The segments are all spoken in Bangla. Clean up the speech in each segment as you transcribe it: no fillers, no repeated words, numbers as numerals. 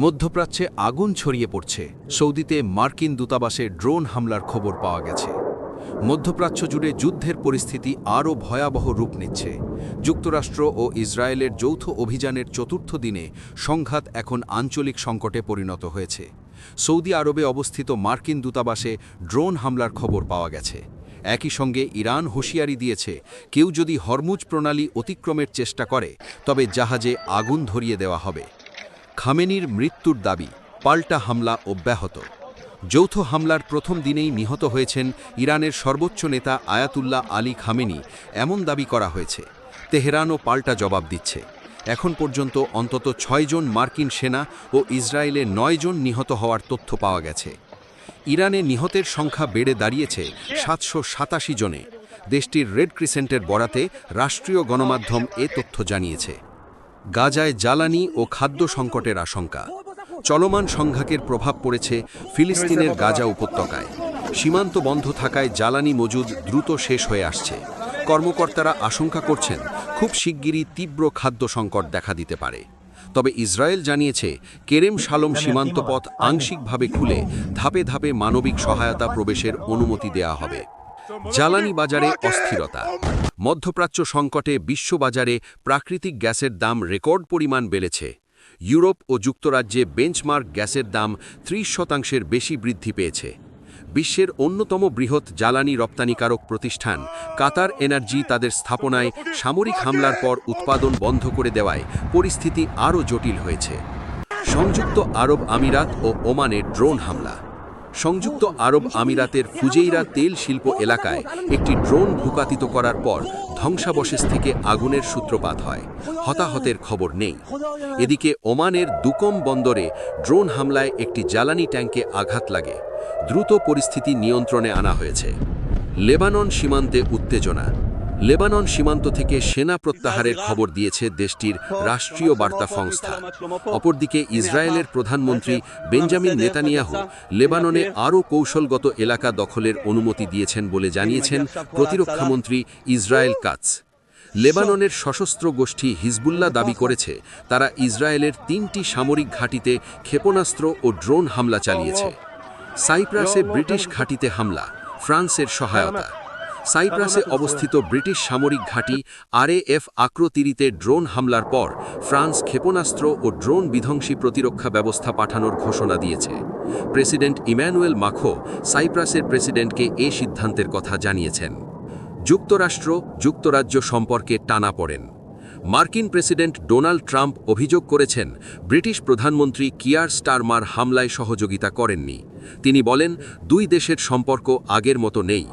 মধ্যপ্রাচ্যে আগুন ছড়িয়ে পড়ছে। সৌদিতে মার্কিন দূতাবাসে ড্রোন হামলার খবর পাওয়া গেছে। মধ্যপ্রাচ্য জুড়ে যুদ্ধের পরিস্থিতি আরও ভয়াবহ রূপ নিচ্ছে। যুক্তরাষ্ট্র ও ইসরায়েলের যৌথ অভিযানের চতুর্থ দিনে সংঘাত এখন আঞ্চলিক সংকটে পরিণত হয়েছে। সৌদি আরবে অবস্থিত মার্কিন দূতাবাসে ড্রোন হামলার খবর পাওয়া গেছে। একই সঙ্গে ইরান হুঁশিয়ারি দিয়েছে, কেউ যদি হরমুজ প্রণালী অতিক্রমের চেষ্টা করে তবে জাহাজে আগুন ধরিয়ে দেওয়া হবে। খামেনির মৃত্যুর দাবি, পাল্টা হামলা অব্যাহত। যৌথ হামলার প্রথম দিনেই নিহত হয়েছেন ইরানের সর্বোচ্চ নেতা আয়াতুল্লাহ আলী খামেনি, এমন দাবি করা হয়েছে। তেহরানও পাল্টা জবাব দিচ্ছে। এখন পর্যন্ত অন্তত ৬ জন মার্কিন সেনা ও ইসরায়েলে ৯ জন নিহত হওয়ার তথ্য পাওয়া গেছে। ইরানে নিহতের সংখ্যা বেড়ে দাঁড়িয়েছে ৭৮৭ জনে। দেশটির রেড ক্রিসেন্টের বরাতে রাষ্ট্রীয় গণমাধ্যম এ তথ্য জানিয়েছে। গাজায় জ্বালানি ও খাদ্য সংকটের আশঙ্কা। চলমান সংঘাতের প্রভাব পড়েছে ফিলিস্তিনের গাজা উপত্যকায়। সীমান্ত বন্ধ থাকায় জ্বালানি মজুদ দ্রুত শেষ হয়ে আসছে। কর্মকর্তারা আশঙ্কা করছেন, খুব শিগগিরই তীব্র খাদ্য সংকট দেখা দিতে পারে। তবে ইসরায়েল জানিয়েছে, কেরেম শালোম সীমান্তপথ আংশিকভাবে খুলে ধাপে ধাপে মানবিক সহায়তা প্রবেশের অনুমতি দেয়া হবে। জ্বালানি বাজারে অস্থিরতা। মধ্যপ্রাচ্য সংকটে বিশ্ববাজারে প্রাকৃতিক গ্যাসের দাম রেকর্ড পরিমাণ বেড়েছে। ইউরোপ ও যুক্তরাজ্যে বেঞ্চমার্ক গ্যাসের দাম ৩০% বেশি বৃদ্ধি পেয়েছে। বিশ্বের অন্যতম বৃহৎ জ্বালানি রপ্তানিকারক প্রতিষ্ঠান কাতার এনার্জি তাদের স্থাপনায় সামরিক হামলার পর উৎপাদন বন্ধ করে দেওয়ায় পরিস্থিতি আরও জটিল হয়েছে। সংযুক্ত আরব আমিরাত ও ওমানে ড্রোন হামলা। সংযুক্ত আরব আমিরাতের ফুজেইরা তেল শিল্প এলাকায় একটি ড্রোন ভূপাতিত করার পর ধ্বংসাবশেষ থেকে আগুনের সূত্রপাত হয়। হতাহতের খবর নেই। এদিকে ওমানের দুকম বন্দরে ড্রোন হামলায় একটি জ্বালানি ট্যাঙ্কে আঘাত লাগে। দ্রুত পরিস্থিতি নিয়ন্ত্রণে আনা হয়েছে। লেবানন সীমান্তে উত্তেজনা। লেবানন সীমান্ত থেকে সেনা প্রত্যাহারের খবর দিয়েছে দেশটির রাষ্ট্রীয় বার্তা সংস্থা। অপরদিকে ইসরায়েলের প্রধানমন্ত্রী বেঞ্জামিন নেতানিয়াহু লেবাননে আরও কৌশলগত এলাকা দখলের অনুমতি দিয়েছেন বলে জানিয়েছেন প্রতিরক্ষামন্ত্রী ইসরায়েল কাটস। লেবাননের সশস্ত্র গোষ্ঠী হিজবুল্লাহ দাবি করেছে, তারা ইসরায়েলের ৩টি সামরিক ঘাঁটিতে ক্ষেপণাস্ত্র ও ড্রোন হামলা চালিয়েছে। সাইপ্রাসে ব্রিটিশ ঘাঁটিতে হামলা, ফ্রান্সের সহায়তা। সাইপ্রাসে অবস্থিত ব্রিটিশ সামরিক ঘাঁটি RAF আক্রতিরিতে ড্রোন হামলার পর ফ্রান্স ক্ষেপণাস্ত্র ও ড্রোন বিধ্বংসী প্রতিরক্ষা ব্যবস্থা পাঠানোর ঘোষণা দিয়েছে। প্রেসিডেন্ট ইম্যানুয়েল মাখো সাইপ্রাসের প্রেসিডেন্টকে এ সিদ্ধান্তের কথা জানিয়েছেন। যুক্তরাষ্ট্র যুক্তরাজ্য সম্পর্কে টানাপোড়েন। মার্কিন প্রেসিডেন্ট ডোনাল্ড ট্রাম্প অভিযোগ করেছেন, ব্রিটিশ প্রধানমন্ত্রী কিয়ার স্টারমার হামলায় সহযোগিতা করেননি। তিনি বলেন, দুই দেশের সম্পর্ক আগের মতো নেই।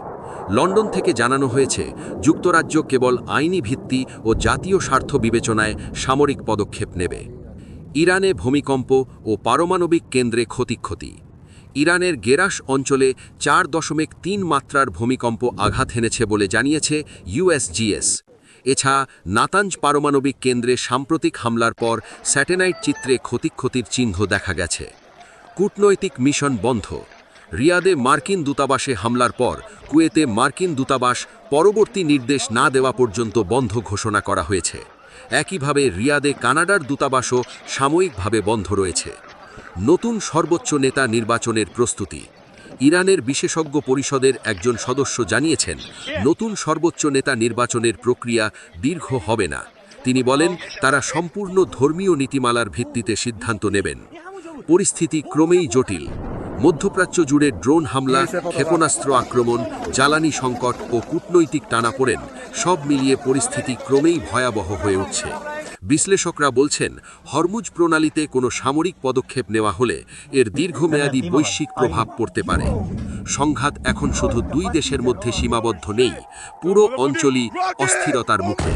লন্ডন থেকে জানানো হয়েছে, যুক্তরাজ্য কেবল আইনি ভিত্তি ও জাতীয় স্বার্থ বিবেচনায় সামরিক পদক্ষেপ নেবে। ইরানে ভূমিকম্প ও পারমাণবিক কেন্দ্রে ক্ষয়ক্ষতি। ইরানের গেরাস অঞ্চলে ৪.৩ মাত্রার ভূমিকম্প আঘাত হেনেছে বলে জানিয়েছে USGS। এছাড়া নাতাঞ্জ পারমাণবিক কেন্দ্রে সাম্প্রতিক হামলার পর স্যাটেলাইট চিত্রে ক্ষয়ক্ষতির চিহ্ন দেখা গেছে। কূটনৈতিক মিশন বন্ধ। রিয়াদে মার্কিন দূতাবাসে হামলার পর কুয়েতে মার্কিন দূতাবাস পরবর্তী নির্দেশ না দেওয়া পর্যন্ত বন্ধ ঘোষণা করা হয়েছে। একইভাবে রিয়াদে কানাডার দূতাবাসও সাময়িকভাবে বন্ধ রয়েছে। নতুন সর্বোচ্চ নেতা নির্বাচনের প্রস্তুতি। ইরানের বিশেষজ্ঞ পরিষদের একজন সদস্য জানিয়েছেন, নতুন সর্বোচ্চ নেতা নির্বাচনের প্রক্রিয়া দীর্ঘ হবে না। তিনি বলেন, তারা সম্পূর্ণ ধর্মীয় নীতিমালার ভিত্তিতে সিদ্ধান্ত নেবেন। পরিস্থিতি ক্রমেই জটিল। মধ্যপ্রাচ্য জুড়ে ড্রোন হামলা, ক্ষেপণাস্ত্র আক্রমণ, জ্বালানি সংকট ও কূটনৈতিক টানাপোড়েন সব মিলিয়ে পরিস্থিতি ক্রমেই ভয়াবহ হয়ে উঠছে। বিশ্লেষকরা বলছেন, হরমুজ প্রণালীতে কোনো সামরিক পদক্ষেপ নেওয়া হলে এর দীর্ঘমেয়াদী বৈশ্বিক প্রভাব পড়তে পারে। সংঘাত এখন শুধু দুই দেশের মধ্যে সীমাবদ্ধ নেই, পুরো অঞ্চলই অস্থিরতার মুখে।